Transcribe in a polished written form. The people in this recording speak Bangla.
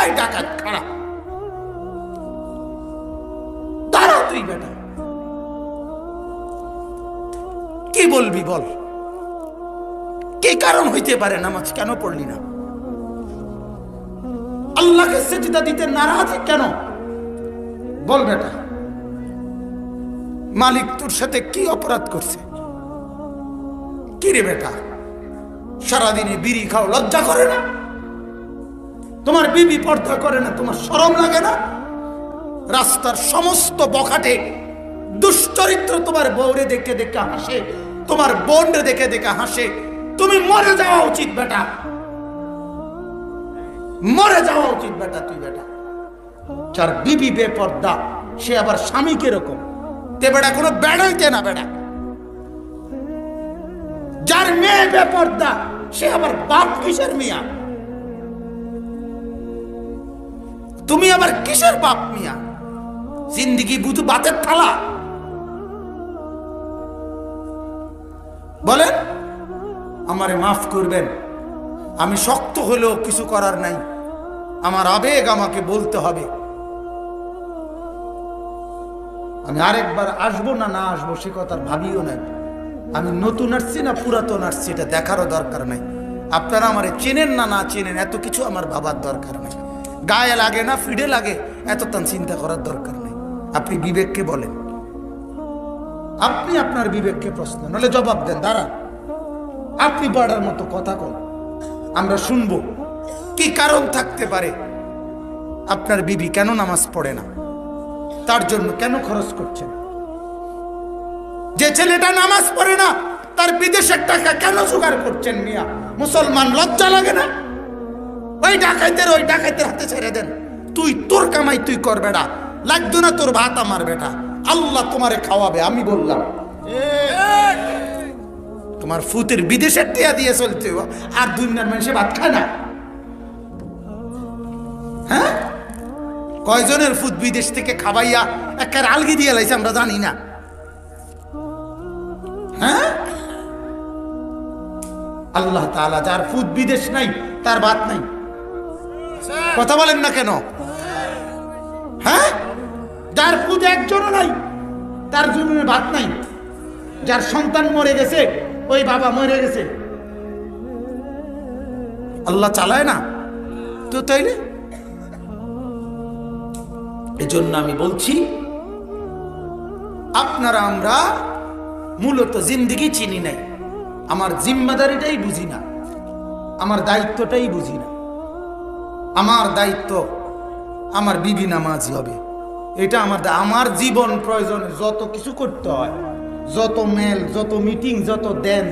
ওই ডাকাত খাড়া, দাঁড়া তুই বেটা, কি বলবি বল, কি কারণ হইতে পারে নামাজ কেন পড়লি না? আল্লাহকে সেজদা দিতে নারাজ কেন বল বেটা? মালিক তোর সাথে কি অপরাধ করছে? কি রে বেটা, সারাদিনে বিড়ি খাও, লজ্জা করে না? তোমার বিবি পর্দা করে না, তোমার শরম লাগে না? রাস্তার সমস্ত বখাটে দুশ্চরিত্র তোমার বউরে দেখে দেখে হাসে, তোমার বোনরে দেখে দেখে হাসে। তুমি মরে যাওয়া উচিত বেটা, মরে যাওয়া উচিত বেটা। তুই বেটা যার বিবি বেপর্দা, সে আবার স্বামী কিরকম? তে বেটা কোনো বেড়াইতে না বেটা। যার মেয়ে বেপর্দা, সে আবার বাপ কিসের মিয়া? তুমি আবার কিসের বাপ মিয়া? জিন্দিগি বুঝু বাতের থালা? বলেন, আমারে মাফ করবেন, আমি শক্ত হলেও কিছু করার নাই, আমার আবেগ আমাকে বলতে হবে। আমি আরেকবার আসবো না না আসবো সে কথা ভাবিও নাই। আমি নতুন আসছি না পুরাতন আসছি এটা দেখারও দরকার নাই। আপনারা আমারে চেনেন না না চেনেন এত কিছু আমার ভাবার দরকার নাই। গায়ে লাগে না ফিডে লাগে এত তান চিন্তা করার দরকার নেই। আপনি বিবেককে বলেন, আপনি আপনার বিবেককে প্রশ্ন নাহলে জবাব দেন। দাঁড়ান, আপনি পাড়ার মতো কথা কন, আমরা শুনবো। কি কারণ থাকতে পারে? আপনার বিবি কেন নামাজ পড়ে না? তার জন্য কেন খরচ করছেন? যে ছেলেটা নামাজ পড়ে না তার বিদেশের টাকা কেন জোগাড় করছেন মিয়া? মুসলমান লজ্জা লাগে না? ওই ডাকাইতের হাতে ছেড়ে দেন। তুই তোর কামাই তুই কর বেটা, লাগতো না তোর ভাত আমার বেটা, আল্লাহ তোমারে খাওয়াবে। আমি বললাম তোমার ফুতের বিদেশের টিয়া দিয়ে চলতে আর দুনিয়ার মানুষে ভাত খায় না? হ্যাঁ, কয়জনের ফুত বিদেশ থেকে খাবাইয়া একের আলগি দিয়ে লাইছে আমরা জানি না? হ্যাঁ, আল্লাহ তাআলা যার ফুত বিদেশ নাই তার ভাত নাই। কথা বলেন না কেন? হ্যাঁ, যার ফুত একজনও নাই তার জন্য ভাত নাই। যার সন্তান মরে গেছে ওই বাবা মরে গেছে, আল্লাহ চালায় না তো? তাইলে এজন্য আমি বলছি, আপনারা আমরা মূলত জিন্দেগি চিনি নাই, আমার জিম্মাদারিটাই বুঝি না, আমার দায়িত্বটাই বুঝি না। আমার দায়িত্ব আমার বিবি নামাজি হবে, এটা আমার জীবন প্রয়োজনে যত কিছু করতে হয়, যত মেল, যত মিটিং, যত দেন